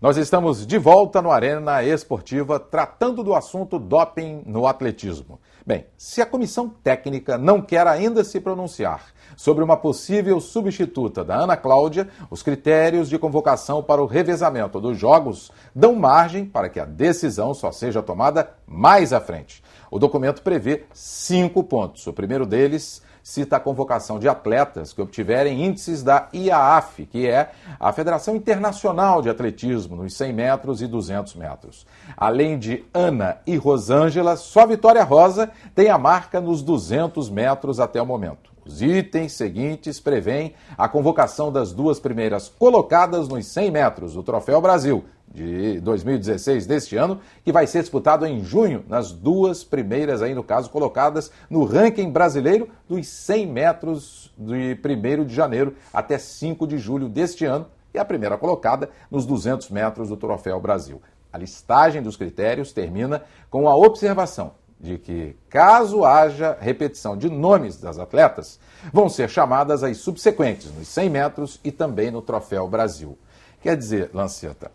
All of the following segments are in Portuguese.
Nós estamos de volta no Arena Esportiva, tratando do assunto doping no atletismo. Bem, se a comissão técnica não quer ainda se pronunciar sobre uma possível substituta da Ana Cláudia, os critérios de convocação para o revezamento dos jogos dão margem para que a decisão só seja tomada mais à frente. O documento prevê 5 pontos. O primeiro deles cita a convocação de atletas que obtiverem índices da IAAF, que é a Federação Internacional de Atletismo, nos 100 metros e 200 metros. Além de Ana e Rosângela, só Vitória Rosa tem a marca nos 200 metros até o momento. Os itens seguintes prevêem a convocação das 2 primeiras colocadas nos 100 metros do Troféu Brasil, de 2016 deste ano, que vai ser disputado em junho, nas 2 primeiras, aí no caso, colocadas no ranking brasileiro dos 100 metros de 1º de janeiro até 5 de julho deste ano, e a primeira colocada nos 200 metros do Troféu Brasil. A listagem dos critérios termina com a observação de que, caso haja repetição de nomes das atletas, vão ser chamadas as subsequentes nos 100 metros e também no Troféu Brasil. Quer dizer, Lanceta,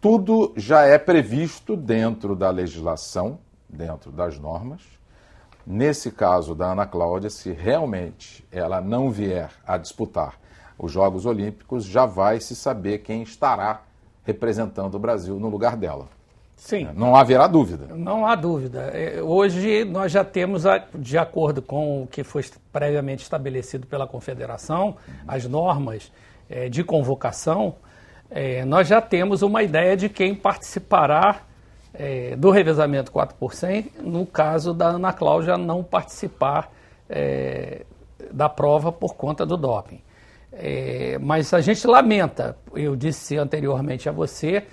tudo já é previsto dentro da legislação, dentro das normas. Nesse caso da Ana Cláudia, se realmente ela não vier a disputar os Jogos Olímpicos, já vai se saber quem estará representando o Brasil no lugar dela. Sim. Não haverá dúvida. Não há dúvida. Hoje nós já temos, de acordo com o que foi previamente estabelecido pela Confederação, as normas de convocação, nós já temos uma ideia de quem participará do revezamento 4%, no caso da Ana Cláudia não participar da prova por conta do doping. Mas a gente lamenta, eu disse anteriormente a você,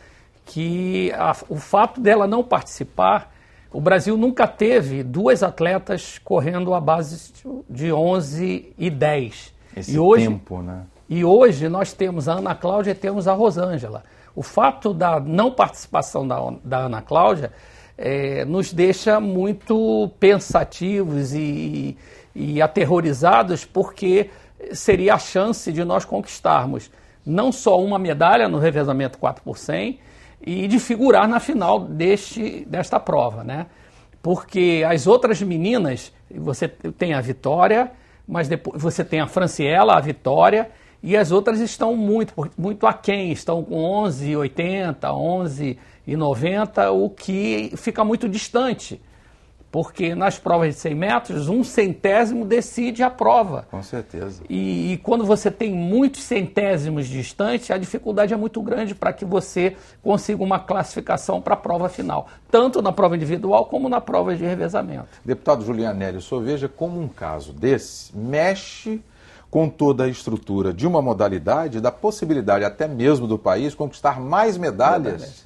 que o fato dela não participar, o Brasil nunca teve 2 atletas correndo à base de 11 e 10. Esse tempo, né? E hoje nós temos a Ana Cláudia e temos a Rosângela. O fato da não participação da Ana Cláudia nos deixa muito pensativos e aterrorizados, porque seria a chance de nós conquistarmos não só uma medalha no revezamento 4%, e de figurar na final desta prova, né? Porque as outras meninas, você tem a Vitória, mas depois você tem a Franciela, a Vitória, e as outras estão muito aquém, estão com 11,80, 11,90, o que fica muito distante, porque nas provas de 100 metros, 1/100º decide a prova. Com certeza. E quando você tem muitos centésimos distantes, a dificuldade é muito grande para que você consiga uma classificação para a prova final, tanto na prova individual como na prova de revezamento. Deputado Julianelli, o senhor veja como um caso desse mexe com toda a estrutura de uma modalidade, da possibilidade até mesmo do país conquistar mais medalhas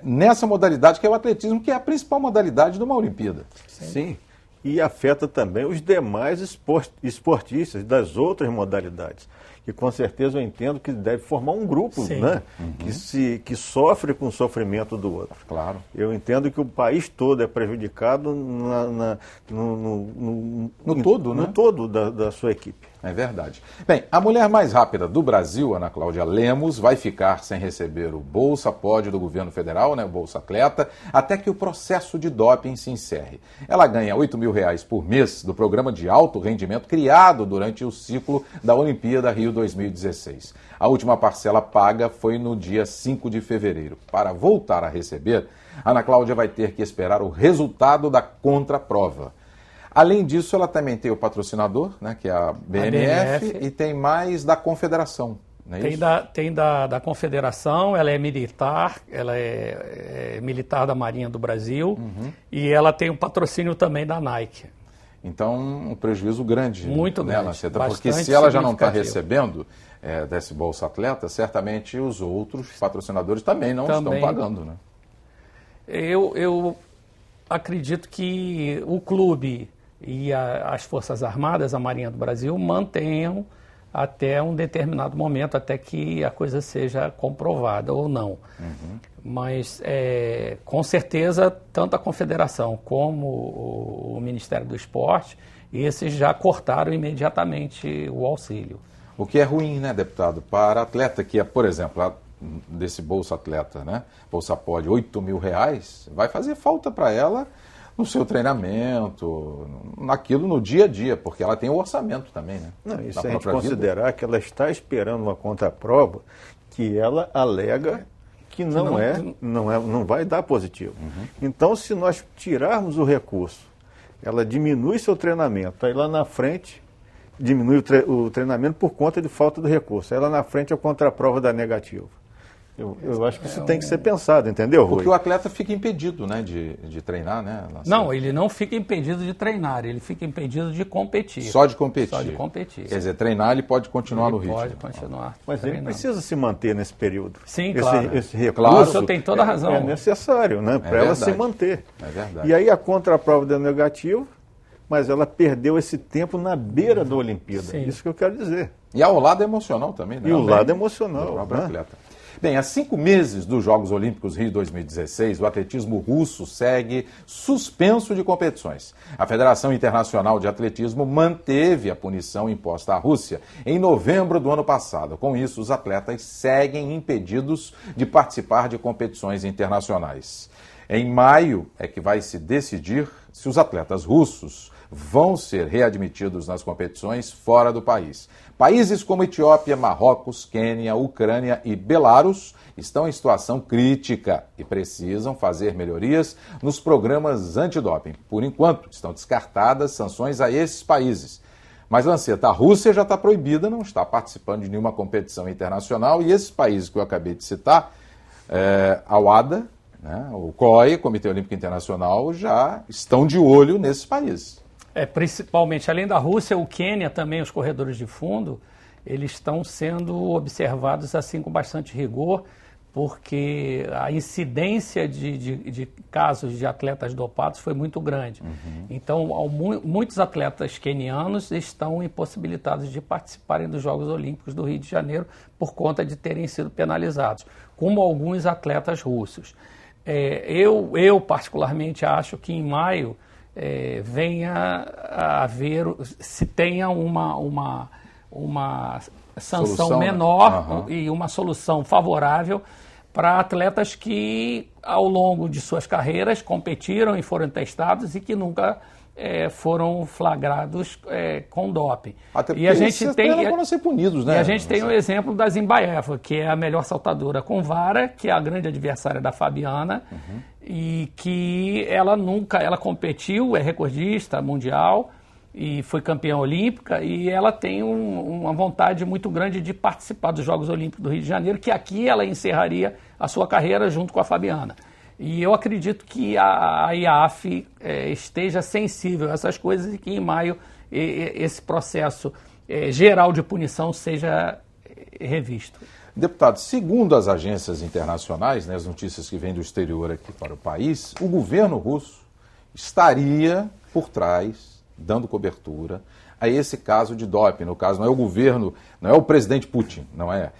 nessa modalidade que é o atletismo, que é a principal modalidade de uma Olimpíada. Sim, e afeta também os demais esportistas das outras modalidades, que com certeza eu entendo que deve formar um grupo, né? Que sofre com o sofrimento do outro. Claro. Eu entendo que o país todo é prejudicado no todo, né? No todo da sua equipe. É verdade. Bem, a mulher mais rápida do Brasil, Ana Cláudia Lemos, vai ficar sem receber o Bolsa Pod do governo federal, né, o Bolsa Atleta, até que o processo de doping se encerre. Ela ganha R$8.000 por mês do programa de alto rendimento criado durante o ciclo da Olimpíada Rio 2016. A última parcela paga foi no dia 5 de fevereiro. Para voltar a receber, Ana Cláudia vai ter que esperar o resultado da contraprova. Além disso, ela também tem o patrocinador, né, que é a BNF, e tem mais da Confederação. Não é tem da Confederação, ela é militar, ela é militar da Marinha do Brasil, e ela tem o patrocínio também da Nike. Então, um prejuízo grande. Muito grande. Lanceta, porque se ela já não está recebendo desse Bolsa Atleta, certamente os outros patrocinadores também não estão pagando, né? Eu acredito que o clube e as Forças Armadas, a Marinha do Brasil, mantenham até um determinado momento, até que a coisa seja comprovada ou não. Mas, com certeza, tanto a Confederação como o Ministério do Esporte, esses já cortaram imediatamente o auxílio. O que é ruim, né, deputado, para atleta que, por exemplo, desse Bolsa Atleta, né? Bolsa Pod, R$8.000, vai fazer falta para ela no seu treinamento, naquilo no dia a dia, porque ela tem o orçamento também, né? Não, e se a gente considerar que ela está esperando uma contraprova que ela alega que não vai dar positivo. Então, se nós tirarmos o recurso, ela diminui seu treinamento, aí lá na frente diminui o treinamento por conta de falta do recurso, aí lá na frente a contraprova dá negativo. Eu acho que isso tem que ser pensado, entendeu, Rui? Porque o atleta fica impedido, né, de treinar, né? Não, ele não fica impedido de treinar, ele fica impedido de competir. Só de competir. Só de competir. Quer dizer, treinar ele pode continuar no ritmo. Pode continuar. Mas treinando. Ele precisa se manter nesse período. Sim, claro. Esse recurso Claro, o senhor tem toda a razão. É necessário, né, para ela se manter. É verdade. E aí a contraprova deu negativo, mas ela perdeu esse tempo na beira da Olimpíada. Sim. Isso que eu quero dizer. E ao lado emocional também, né? E o lado emocional. Do próprio né? atleta. Bem, há 5 meses dos Jogos Olímpicos Rio 2016, o atletismo russo segue suspenso de competições. A Federação Internacional de Atletismo manteve a punição imposta à Rússia em novembro do ano passado. Com isso, os atletas seguem impedidos de participar de competições internacionais. Em maio é que vai se decidir se os atletas russos vão ser readmitidos nas competições fora do país. Países como Etiópia, Marrocos, Quênia, Ucrânia e Belarus estão em situação crítica e precisam fazer melhorias nos programas antidoping. Por enquanto, estão descartadas sanções a esses países. Mas, Lanceta, a Rússia já está proibida, não está participando de nenhuma competição internacional, e esses países que eu acabei de citar, a WADA, né, o COI, Comitê Olímpico Internacional, já estão de olho nesses países. Principalmente, além da Rússia, o Quênia também, os corredores de fundo, eles estão sendo observados assim com bastante rigor, porque a incidência de casos de atletas dopados foi muito grande. Então, muitos atletas quenianos estão impossibilitados de participarem dos Jogos Olímpicos do Rio de Janeiro por conta de terem sido penalizados, como alguns atletas russos. Eu particularmente acho que em maio venha a haver, se tenha uma sanção solução, menor, né? E uma solução favorável para atletas que ao longo de suas carreiras competiram e foram testados e que nunca foram flagrados com doping. Até porque e a gente tem para ser punidos, né? E a gente tem o exemplo da Zimbaeva, que é a melhor saltadora com vara, que é a grande adversária da Fabiana, e que ela competiu, é recordista mundial e foi campeã olímpica, e ela tem uma vontade muito grande de participar dos Jogos Olímpicos do Rio de Janeiro, que aqui ela encerraria a sua carreira junto com a Fabiana. E eu acredito que a IAAF esteja sensível a essas coisas e que em maio esse processo geral de punição seja revisto. Deputado, segundo as agências internacionais, né, as notícias que vêm do exterior aqui para o país, o governo russo estaria por trás, dando cobertura a esse caso de doping. No caso, não é o governo, não é o presidente Putin, não é?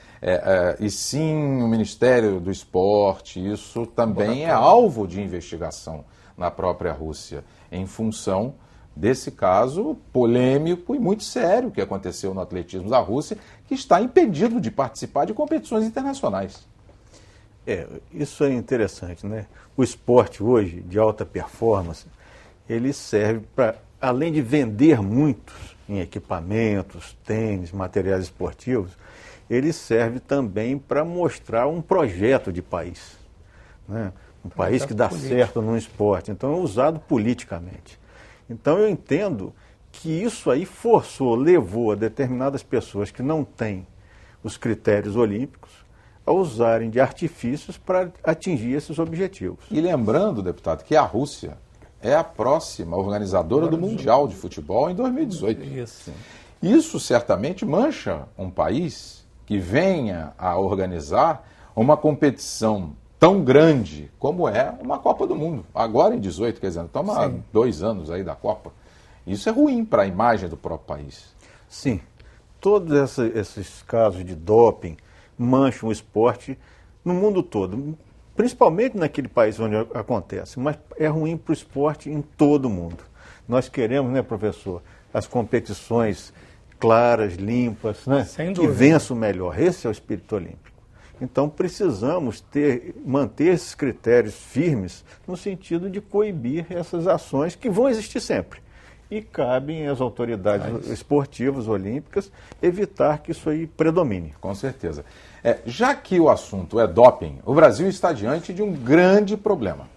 E sim o Ministério do Esporte. Isso também é alvo de investigação na própria Rússia, em função desse caso polêmico e muito sério que aconteceu no atletismo da Rússia, que está impedido de participar de competições internacionais. Isso é interessante, né? O esporte hoje, de alta performance, ele serve para, além de vender muito em equipamentos, tênis, materiais esportivos, ele serve também para mostrar um projeto de país, né? Um país que dá certo num esporte. Então é usado politicamente. Então eu entendo que isso aí levou a determinadas pessoas que não têm os critérios olímpicos a usarem de artifícios para atingir esses objetivos. E lembrando, deputado, que a Rússia é a próxima organizadora do Mundial de Futebol em 2018. Isso certamente mancha um país que venha a organizar uma competição tão grande como é uma Copa do Mundo. Agora em 18, quer dizer, estamos há 2 anos aí da Copa. Isso é ruim para a imagem do próprio país. Sim. Todos esses casos de doping mancham o esporte no mundo todo, principalmente naquele país onde acontece, mas é ruim para o esporte em todo o mundo. Nós queremos, né, professor, as competições claras, limpas, né, Sem que dúvida. vençam melhor. Esse é o espírito olímpico. Então precisamos manter esses critérios firmes no sentido de coibir essas ações que vão existir sempre. E cabem às autoridades esportivas, olímpicas, evitar que isso aí predomine. Com certeza. Já que o assunto é doping, o Brasil está diante de um grande problema.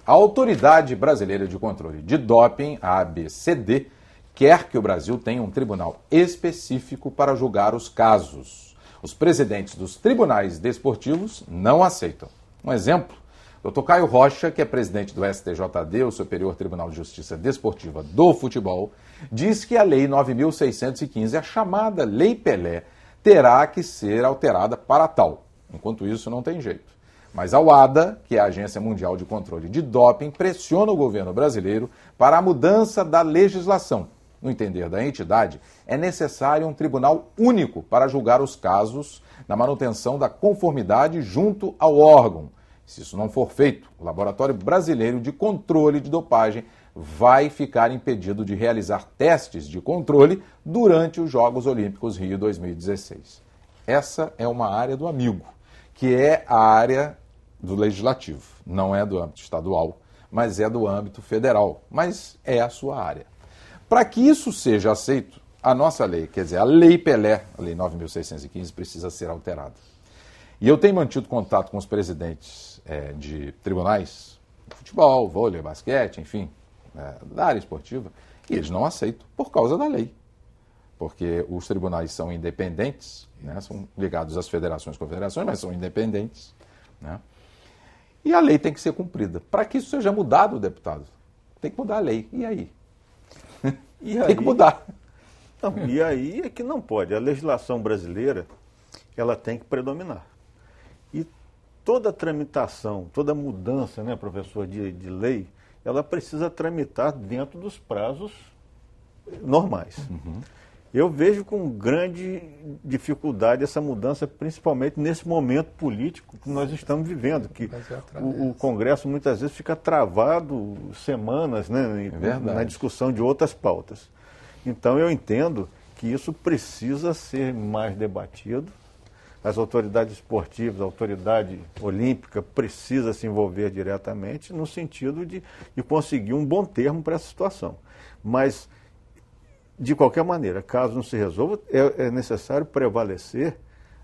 A Autoridade Brasileira de Controle de Doping, a ABCD, quer que o Brasil tenha um tribunal específico para julgar os casos. Os presidentes dos tribunais desportivos não aceitam. Um exemplo, Dr. Caio Rocha, que é presidente do STJD, o Superior Tribunal de Justiça Desportiva do Futebol, diz que a Lei 9.615, a chamada Lei Pelé, terá que ser alterada para tal. Enquanto isso, não tem jeito. Mas a WADA, que é a Agência Mundial de Controle de Doping, pressiona o governo brasileiro para a mudança da legislação. No entender da entidade, é necessário um tribunal único para julgar os casos na manutenção da conformidade junto ao órgão. Se isso não for feito, o Laboratório Brasileiro de Controle de Dopagem vai ficar impedido de realizar testes de controle durante os Jogos Olímpicos Rio 2016. Essa é uma área do amigo, que é a área do legislativo. Não é do âmbito estadual, mas é do âmbito federal. Mas é a sua área. Para que isso seja aceito, a nossa lei, quer dizer, a Lei Pelé, a Lei 9.615, precisa ser alterada. E eu tenho mantido contato com os presidentes de tribunais, futebol, vôlei, basquete, enfim, da área esportiva, e eles não aceitam por causa da lei. Porque os tribunais são independentes, né, são ligados às federações e confederações, mas são independentes, né? E a lei tem que ser cumprida. Para que isso seja mudado, deputado, tem que mudar a lei. E aí? Tem que mudar. Não, e aí é que não pode. A legislação brasileira, ela tem que predominar. E toda tramitação, toda mudança, né, professor, de lei, ela precisa tramitar dentro dos prazos normais. Uhum. Eu vejo com grande dificuldade essa mudança, principalmente nesse momento político que nós estamos vivendo, que o Congresso muitas vezes fica travado semanas, né, na discussão de outras pautas. Então eu entendo que isso precisa ser mais debatido. As autoridades esportivas, a autoridade olímpica precisa se envolver diretamente no sentido de conseguir um bom termo para essa situação. Mas, de qualquer maneira, caso não se resolva, é necessário prevalecer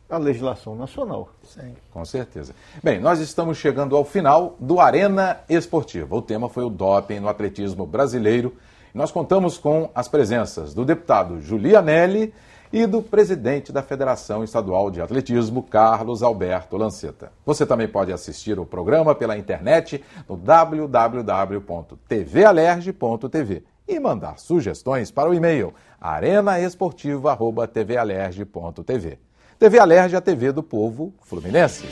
a legislação nacional. Sim, com certeza. Bem, nós estamos chegando ao final do Arena Esportiva. O tema foi o doping no atletismo brasileiro. Nós contamos com as presenças do deputado Julianelli e do presidente da Federação Estadual de Atletismo, Carlos Alberto Lanceta. Você também pode assistir o programa pela internet no www.tvalerge.tv e mandar sugestões para o e-mail arenaesportiva@tvalerge.tv. TV Alerge, a TV do povo fluminense.